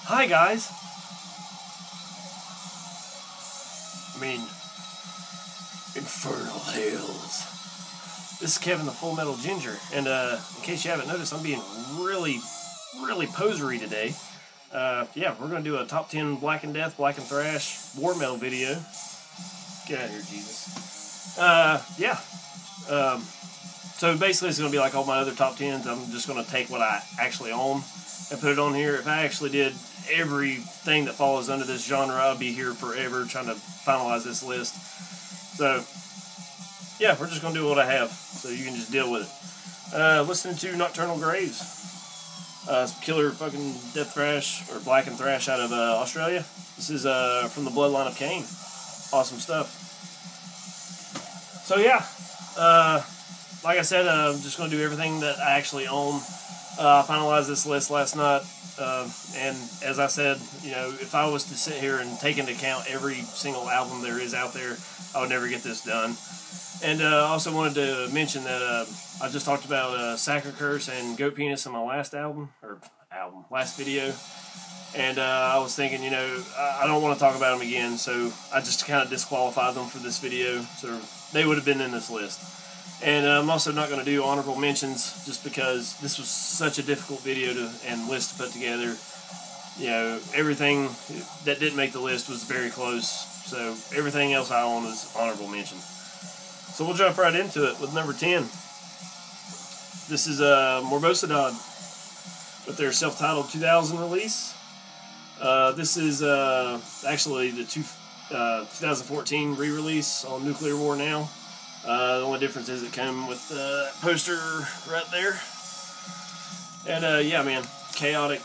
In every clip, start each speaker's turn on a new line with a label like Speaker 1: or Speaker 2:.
Speaker 1: Hi guys. I mean, Infernal Hails. This is Kevin the Full Metal Ginger, and in case you haven't noticed, I'm being really posery today. Yeah, we're going to do a top 10 Blackened Death, Blackened Thrash, War Metal video. Get out of here, Jesus. Yeah. So basically it's going to be like all my other top 10s. I'm just going to take what I actually own and put it on here. If I actually did everything that falls under this genre, I'd be here forever trying to finalize this list. So, yeah, we're just going to do what I have, so you can just deal with it. Listening to Nocturnal Graves. Some killer fucking death thrash, or blackened thrash out of Australia. This is from the bloodline of Cain. Awesome stuff. So yeah, like I said, I'm just going to do everything that I actually own. I finalized this list last night, and as I said, you know, if I was to sit here and take into account every single album there is out there, I would never get this done. And I also wanted to mention that I just talked about Sarcophaga and Goat Penis in my last last video. And I was thinking, you know, I don't want to talk about them again, so I just kind of disqualified them for this video, so they would have been in this list. And I'm also not going to do honorable mentions, just because this was such a difficult video and list to put together. You know, everything that didn't make the list was very close, so everything else I own is honorable mention. So we'll jump right into it with number 10. This is Morbosidad with their self-titled 2000 release. This is actually the 2014 re-release on Nuclear War Now. The only difference is it came with the poster right there. And yeah, man, chaotic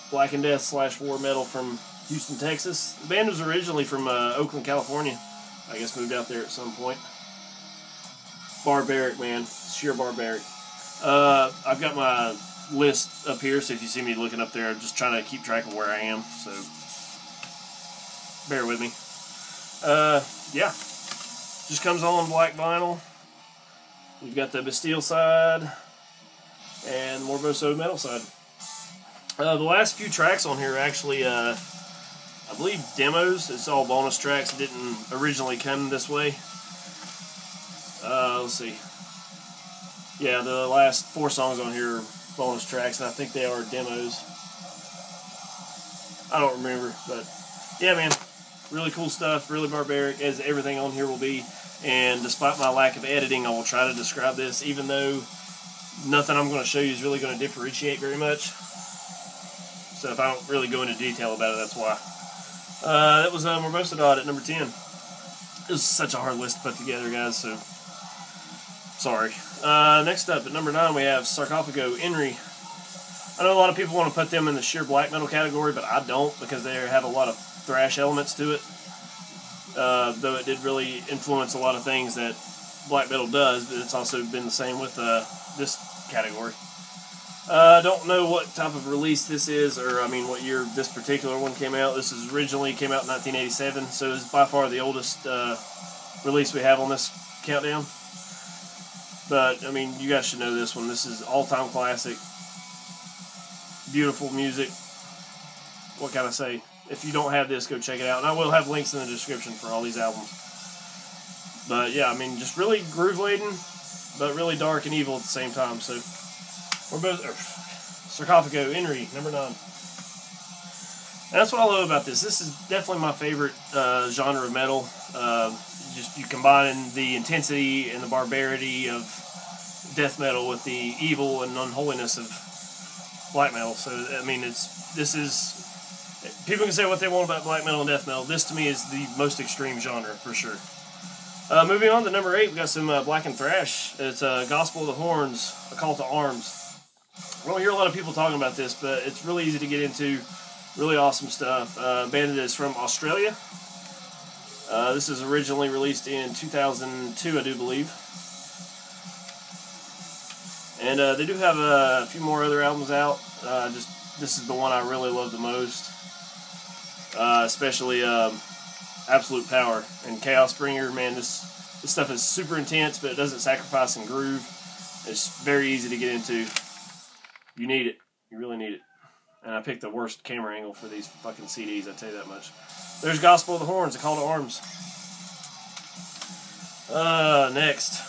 Speaker 1: Blackened Death / war metal from Houston, Texas. The band was originally from Oakland, California. I guess moved out there at some point. Barbaric, man. Sheer barbaric. I've got my list up here, so if you see me looking up there, I'm just trying to keep track of where I am, so bear with me. Yeah. Just comes on black vinyl. We've got the Bastille side and the Morboso metal side. The last few tracks on here are actually, I believe, demos. It's all bonus tracks. It didn't originally come this way. Let's see. Yeah, the last 4 songs on here are bonus tracks, and I think they are demos. I don't remember, but yeah, man. Really cool stuff, really barbaric, as everything on here will be. And despite my lack of editing, I will try to describe this, even though nothing I'm going to show you is really going to differentiate very much. So if I don't really go into detail about it, that's why. That was Morbosidad at number 10. It was such a hard list to put together, guys, so sorry. Next up, at number 9, we have Sarcophaga, Enri. I know a lot of people want to put them in the sheer black metal category, but I don't, because they have a lot of thrash elements to it. Though it did really influence a lot of things that black metal does, but it's also been the same with this category. Don't know what type of release this is, or I mean what year this particular one came out. This is originally came out in 1987, so it's by far the oldest release we have on this countdown. But I mean, you guys should know this one. This is all-time classic. Beautiful music. What can I say? If you don't have this, go check it out. And I will have links in the description for all these albums. But yeah, I mean, just really groove-laden, but really dark and evil at the same time. So, we're both Sarcophaga, Enri, number 9. And that's what I love about this. This is definitely my favorite genre of metal. Just you combine the intensity and the barbarity of death metal with the evil and unholiness of black metal. So I mean, this is. People can say what they want about black metal and death metal. This, to me, is the most extreme genre, for sure. Moving on to number 8, we got some Blackened Thrash. It's Gospel of the Horns, A Call to Arms. I don't hear a lot of people talking about this, but it's really easy to get into. Really awesome stuff. Band is from Australia. This is originally released in 2002, I do believe. And they do have a few more other albums out. This is the one I really love the most. Especially Absolute Power and Chaos Bringer. Man, this stuff is super intense, but it doesn't sacrifice in groove. It's very easy to get into. You need it. You really need it. And I picked the worst camera angle for these fucking CDs, I tell you that much. There's Gospel of the Horns, a call to arms. Next.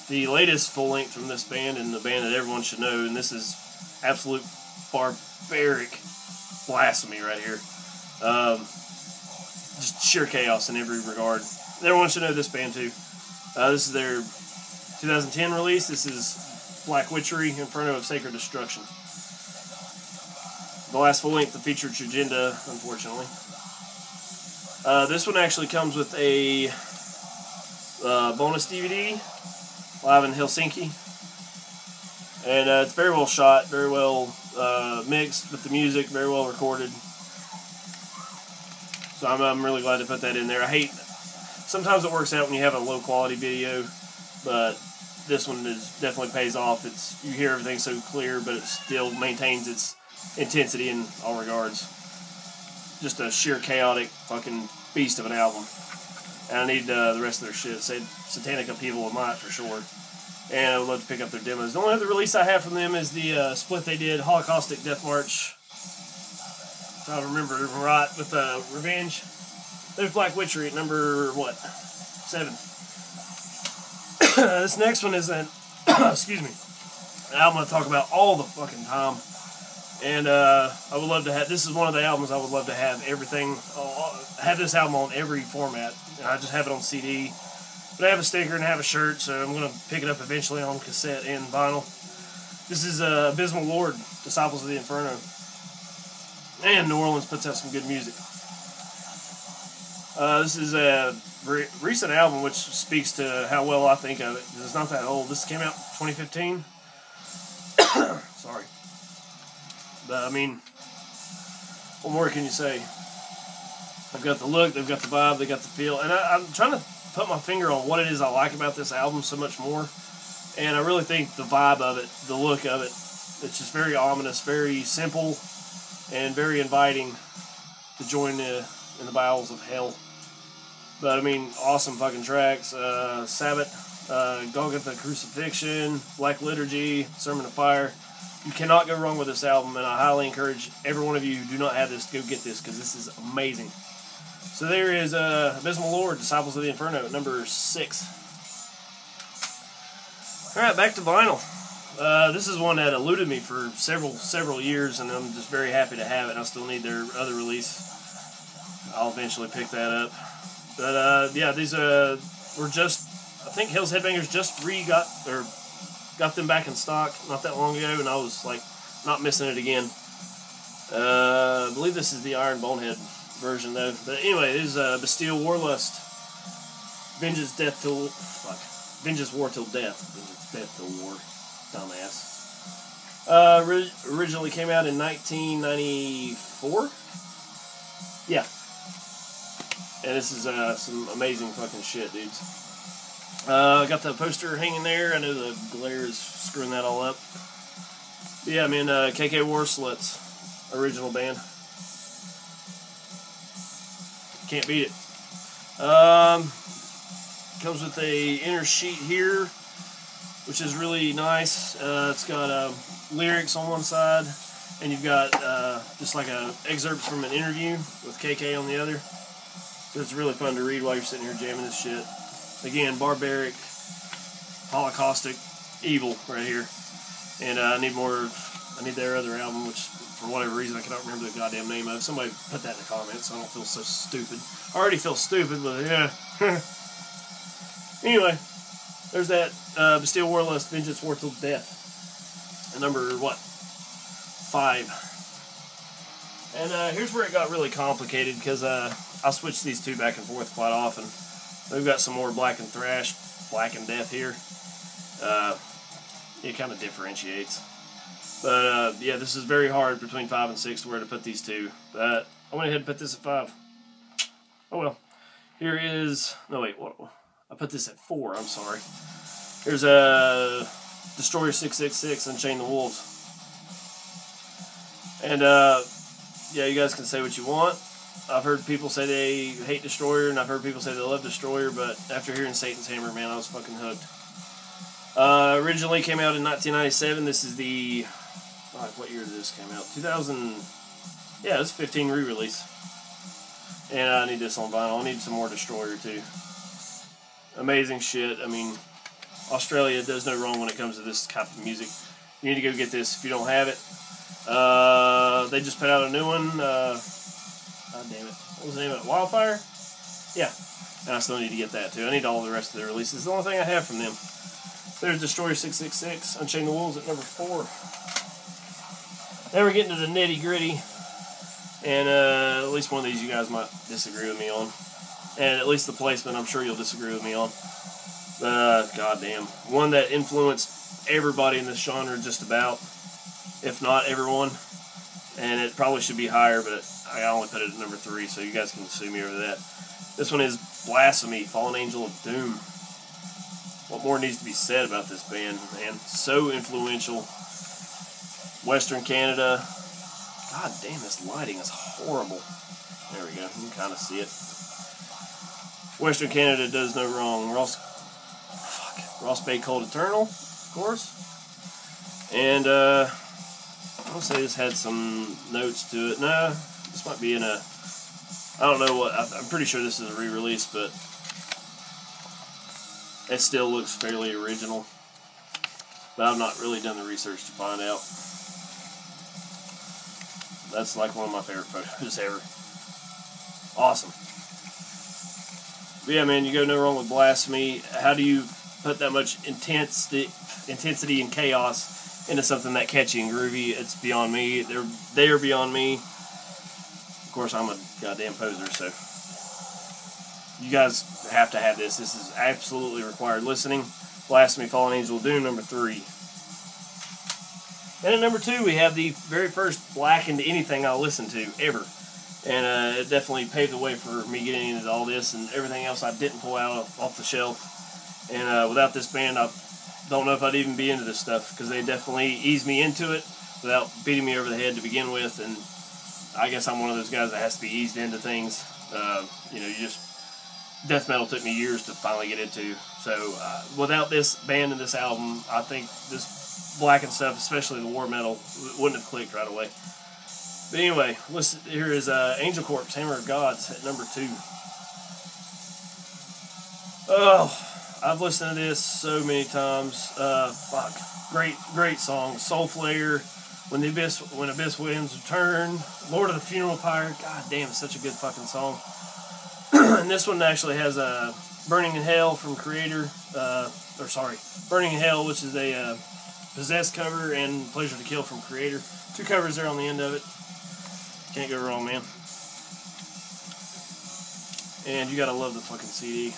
Speaker 1: The latest full length from this band, and the band that everyone should know, and this is absolute barbaric blasphemy right here. Just sheer chaos in every regard. Everyone should know this band too. This is their 2010 release. This is Black Witchery, Inferno of Sacred Destruction. The last full length that featured Tragenda, unfortunately. This one actually comes with a bonus DVD, live in Helsinki. And it's very well shot, very well mixed with the music, very well recorded. So I'm really glad to put that in there. I hate, sometimes it works out when you have a low quality video, but this one definitely pays off. You hear everything so clear, but it still maintains its intensity in all regards. Just a sheer chaotic fucking beast of an album. And I need the rest of their shit. Satanic Upheaval of Might for sure. And I would love to pick up their demos. The only other release I have from them is the split they did, Holocaustic Death March. If I remember right, with Revenge. There's Black Witchery at number, what? 7. This next one is an, excuse me, an album I talk about all the fucking time. And I would love to have, this is one of the albums I would love to have everything, have this album on every format. I just have it on CD. But I have a sticker and I have a shirt, so I'm going to pick it up eventually on cassette and vinyl. This is Abysmal Lord, Disciples of the Inferno. And New Orleans puts out some good music. This is a recent album which speaks to how well I think of it. It's not that old. This came out 2015. Sorry. But, I mean, what more can you say? They've got the look, they've got the vibe, they've got the feel. And I'm trying to put my finger on what it is I like about this album so much more. And I really think the vibe of it, the look of it, it's just very ominous, very simple, and very inviting to join in the bowels of hell. But, I mean, awesome fucking tracks. Sabbath, Golgotha Crucifixion, Black Liturgy, Sermon of Fire. You cannot go wrong with this album, and I highly encourage every one of you who do not have this to go get this, because this is amazing. So there is Abysmal Lord, Disciples of the Inferno, at number 6. Alright, back to vinyl. This is one that eluded me for several years, and I'm just very happy to have it. I still need their other release. I'll eventually pick that up. But yeah, these were just, I think Hell's Headbangers just got them back in stock not that long ago, and I was like not missing it again. I believe this is the Iron Bonehead version though. But anyway, this is Bastille Warlust. Vengeance War Till Death. Vengeance Death Till War. Dumbass. Originally came out in 1994. Yeah. And this is some amazing fucking shit, dudes. Got the poster hanging there. I know the glare is screwing that all up. But yeah, man, KK War Sluts, original band. Can't beat it. Comes with a inner sheet here, which is really nice. It's got lyrics on one side, and you've got just like excerpts from an interview with KK on the other. So it's really fun to read while you're sitting here jamming this shit. Again, barbaric, holocaustic, evil right here. And I need their other album, which for whatever reason I cannot remember the goddamn name of. Somebody put that in the comments so I don't feel so stupid. I already feel stupid, but yeah. Anyway, there's that Bastille Warlust, Vengeance War Till Death. And number, what? 5. And here's where it got really complicated, because I switch these two back and forth quite often. We've got some more Blackened Thrash, Blackened Death here. It kind of differentiates. But, yeah, this is very hard between 5 and 6 where to put these two. But I went ahead and put this at 5. Oh, well. Here is... No, wait. What? I put this at 4. I'm sorry. Here's Destroyer 666, Unchain the Wolves. And, yeah, you guys can say what you want. I've heard people say they hate Destroyer, and I've heard people say they love Destroyer, but after hearing Satan's Hammer, man, I was fucking hooked. Originally came out in 1997. This is the... what year did this come out? 2000... Yeah, it's 15 re-release. And I need this on vinyl. I need some more Destroyer, too. Amazing shit. I mean, Australia does no wrong when it comes to this type of music. You need to go get this if you don't have it. They just put out a new one. God damn it. What was the name of it? Wildfire? Yeah. And I still need to get that, too. I need all the rest of the releases. It's the only thing I have from them. There's Destroyer 666, Unchain the Wolves at number 4. Then we're getting to the nitty gritty. And at least one of these you guys might disagree with me on. And at least the placement, I'm sure you'll disagree with me on. Goddamn. One that influenced everybody in this genre just about, if not everyone. And it probably should be higher, but I only put it at number 3, so you guys can sue me over that. This one is Blasphemy, Fallen Angel of Doom. What more needs to be said about this band, man? So influential. Western Canada. God damn, this lighting is horrible. There we go. You can kind of see it. Western Canada does no wrong. Ross Bay Cold Eternal, of course. And I want to say this had some notes to it. No, this might be in a... I don't know what... I'm pretty sure this is a re-release, but it still looks fairly original. But I've not really done the research to find out. That's like one of my favorite photos ever. Awesome. But yeah, man, you go no wrong with Blasphemy. How do you put that much intensity and chaos into something that catchy and groovy? It's beyond me. They are beyond me. Of course, I'm a goddamn poser, so you guys have to have this. This is absolutely required listening. Blasphemy, Fallen Angel of Doom, number 3. And at number 2, we have the very first Blackened anything I'll listen to, ever. And it definitely paved the way for me getting into all this and everything else I didn't pull out off the shelf. And without this band, I don't know if I'd even be into this stuff, because they definitely eased me into it without beating me over the head to begin with. And I guess I'm one of those guys that has to be eased into things. Death metal took me years to finally get into. So without this band and this album, I think this Blackened stuff, especially the war metal, wouldn't have clicked right away. But anyway, listen, here is Angel Corpse, Hammer of Gods at number 2. Oh, I've listened to this so many times. Great song. Soul Flayer, When Abyss Winds Return, Lord of the Funeral Pyre. God damn, it's such a good fucking song. And this one actually has Burning in Hell from Creator. Burning in Hell, which is a Possessed cover, and Pleasure to Kill from Creator. 2 covers there on the end of it. Can't go wrong, man. And you gotta love the fucking CD.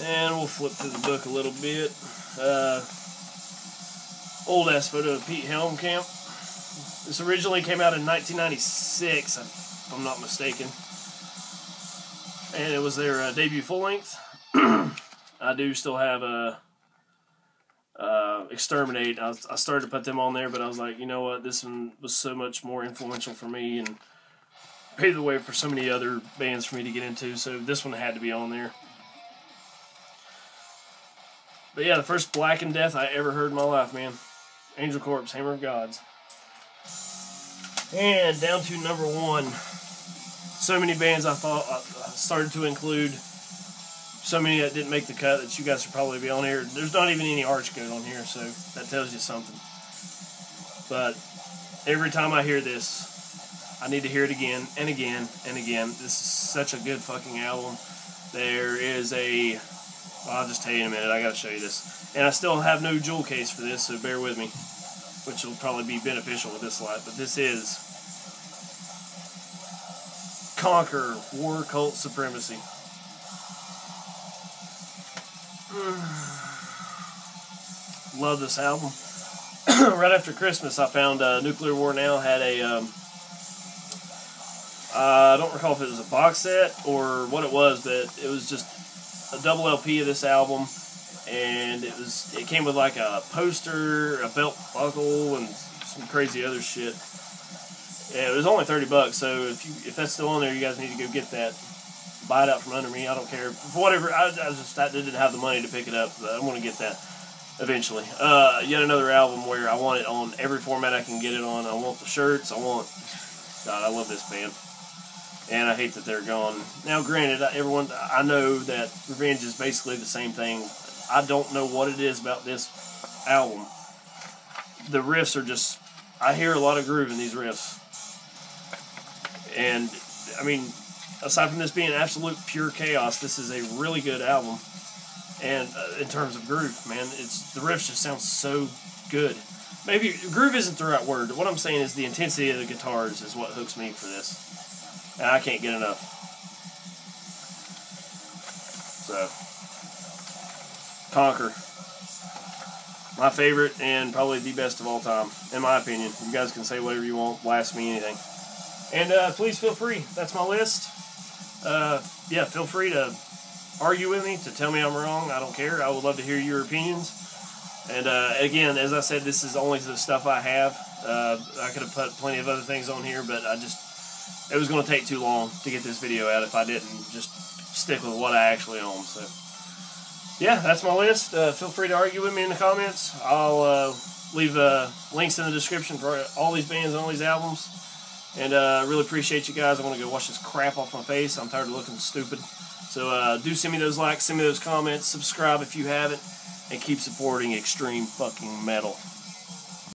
Speaker 1: And we'll flip through the book a little bit. Old ass photo of Pete Helmkamp. This originally came out in 1996, if I'm not mistaken. And it was their debut full length. I do still have a Exterminate. I started to put them on there, but I was like, you know what, this one was so much more influential for me and paved the way for so many other bands for me to get into, so this one had to be on there. But yeah, the first Blackened Death I ever heard in my life, man. Angel Corpse, Hammer of Gods. And down to number 1. So many bands I thought I started to include. So many that didn't make the cut that you guys should probably be on here. There's not even any Archgoat on here, so that tells you something. But every time I hear this, I need to hear it again and again and again. This is such a good fucking album. There is a... I'll just tell you in a minute. I gotta show you this. And I still have no jewel case for this, so bear with me. Which will probably be beneficial with this light. But this is Conker, War Cult Supremacy. Love this album. Right after Christmas, I found Nuclear War Now had a I don't recall if it was a box set or what it was, but it was just a double LP of this album, and it came with like a poster, a belt buckle, and some crazy other shit. Yeah, it was only $30, so if that's still on there, you guys need to go get that. buy it out from under me. I don't care. For whatever, I didn't have the money to pick it up. But I'm going to get that eventually. Yet another album where I want it on every format I can get it on. I want the shirts. God, I love this band. And I hate that they're gone. Now, granted, I know that Revenge is basically the same thing. I don't know what it is about this album. The riffs are just... I hear a lot of groove in these riffs. And, I mean, aside from this being absolute pure chaos, this is a really good album. And in terms of groove, man, the riffs just sound so good. Maybe groove isn't the right word. What I'm saying is the intensity of the guitars is what hooks me for this. And I can't get enough. So, Conker. My favorite and probably the best of all time, in my opinion. You guys can say whatever you want, blasphemy, anything. And please feel free. That's my list. Yeah, feel free to argue with me, to tell me I'm wrong. I don't care. I would love to hear your opinions. And again, as I said, this is only the stuff I have. I could have put plenty of other things on here, but it was going to take too long to get this video out if I didn't just stick with what I actually own. So, yeah, that's my list. Feel free to argue with me in the comments. I'll leave links in the description for all these bands and all these albums. And I really appreciate you guys. I want to go wash this crap off my face. I'm tired of looking stupid. So do send me those likes, send me those comments, subscribe if you haven't, and keep supporting extreme fucking metal.